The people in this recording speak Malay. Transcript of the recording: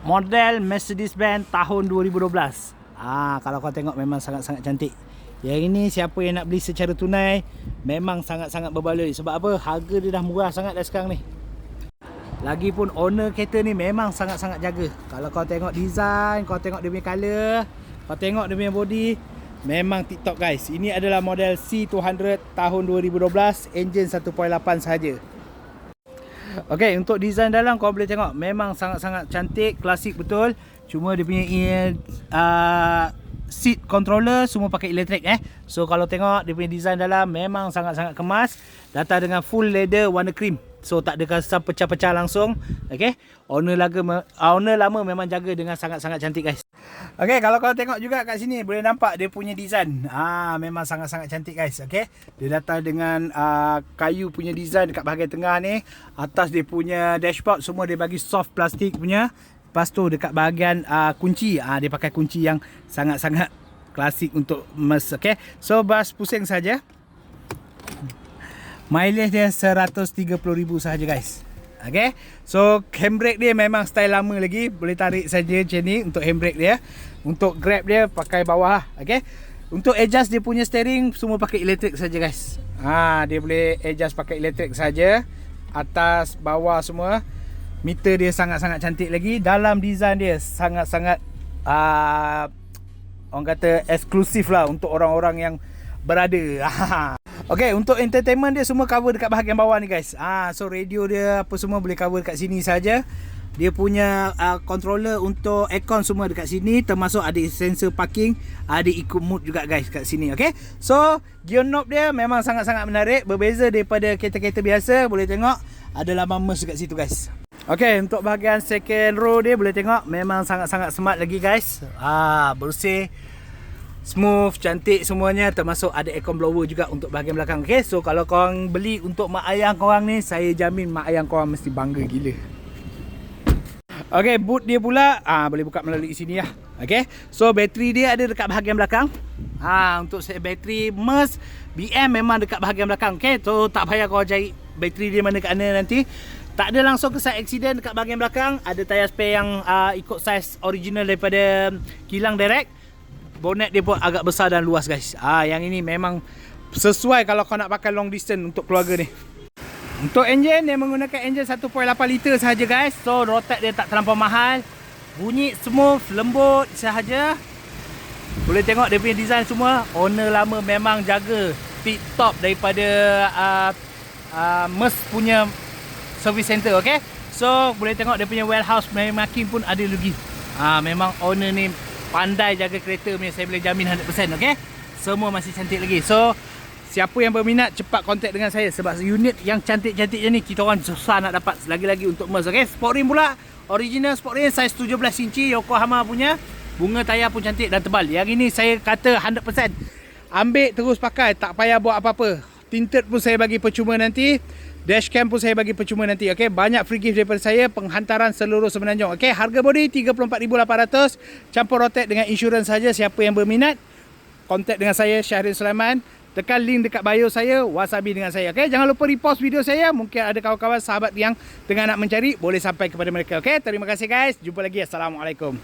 model Mercedes-Benz tahun 2012. Kalau kau tengok memang sangat-sangat cantik. Yang ini siapa yang nak beli secara tunai memang sangat-sangat berbaloi. Sebab apa? Harga dia dah murah sangat dah sekarang ni. Lagipun owner kereta ni memang sangat-sangat jaga. Kalau kau tengok design, kau tengok dia punya colour, kau tengok dia punya body, memang tip top guys. Ini adalah model C200 tahun 2012, engine 1.8 sahaja. Okey, untuk design dalam kau boleh tengok memang sangat-sangat cantik, klasik betul. Cuma dia punya seat controller semua pakai elektrik So kalau tengok dia punya design dalam memang sangat-sangat kemas. Datang dengan full leather warna cream. So tak ada kesan pecah-pecah langsung. Okey. Owner lama memang jaga dengan sangat-sangat cantik guys. Okey, kalau kau tengok juga kat sini boleh nampak dia punya design. Memang sangat-sangat cantik guys. Okey. Dia datang dengan kayu punya design dekat bahagian tengah ni. Atas dia punya dashboard semua dia bagi soft plastik punya. Lepas tu dekat bahagian kunci, dia pakai kunci yang sangat-sangat klasik untuk okey. So bas pusing saja. Mileage dia 130,000 sahaja guys. Okay. So handbrake dia memang style lama lagi. Boleh tarik saja macam ni untuk handbrake dia. Untuk grab dia pakai bawah. Okay. Untuk adjust dia punya steering semua pakai elektrik saja guys. Dia boleh adjust pakai elektrik saja. Atas, bawah semua. Meter dia sangat-sangat cantik lagi. Dalam design dia sangat-sangat orang kata eksklusif lah untuk orang-orang yang berada. Okey, untuk entertainment dia semua cover dekat bahagian bawah ni guys. So radio dia apa semua boleh cover dekat sini saja. Dia punya controller untuk aircon semua dekat sini, termasuk ada sensor parking, ada ikut mood juga guys kat sini. Okey. So gear knob dia memang sangat-sangat menarik, berbeza daripada kereta-kereta biasa. Boleh tengok ada lambang MERS dekat situ guys. Okey, untuk bahagian second row dia boleh tengok memang sangat-sangat smart lagi guys. Bersih, smooth, cantik semuanya, termasuk ada aircon blower juga untuk bahagian belakang. Okay, so kalau korang beli untuk mak ayah korang ni, saya jamin mak ayah korang mesti bangga gila. Okay, boot dia pula boleh buka melalui sini lah. Okay, so bateri dia ada dekat bahagian belakang. Untuk set bateri MERS BM memang dekat bahagian belakang. Okay, so tak payah kau cari bateri dia mana kat mana nanti. Tak ada langsung kesan accident dekat bahagian belakang. Ada tayar spare yang ikut saiz original daripada kilang direct. Bonnet dia pun agak besar dan luas guys. Yang ini memang sesuai kalau kau nak pakai long distance untuk keluarga ni. Untuk enjin, dia menggunakan enjin 1.8 liter sahaja guys. So rotak dia tak terlampau mahal. Bunyi smooth, lembut sahaja. Boleh tengok dia punya design semua. Owner lama memang jaga tip top daripada MERS punya service center. Okay. So boleh tengok dia punya warehouse marking pun ada lagi. Memang owner ni pandai jaga kereta punya, saya boleh jamin 100%. Okay. Semua masih cantik lagi. So siapa yang berminat cepat kontak dengan saya. Sebab unit yang cantik-cantik je ni kita orang susah nak dapat. Lagi-lagi untuk MERS. Okay. Sport rim pula, original sport rim saiz 17 inci Yokohama punya. Bunga tayar pun cantik dan tebal. Yang ini saya kata 100%. Ambil terus pakai, tak payah buat apa-apa. Tinted pun saya bagi percuma nanti. Dashcam pun saya bagi percuma nanti. Okay. Banyak free gift daripada saya. Penghantaran seluruh Semenanjung. Okay. Harga body 34,800. Campur rotek dengan insurans saja. Siapa yang berminat, kontak dengan saya Syahrin Sulaiman. Tekan link dekat bio saya, wasabi dengan saya. Okay. Jangan lupa repost video saya. Mungkin ada kawan-kawan sahabat yang tengah nak mencari, boleh sampai kepada mereka. Okay. Terima kasih guys. Jumpa lagi. Assalamualaikum.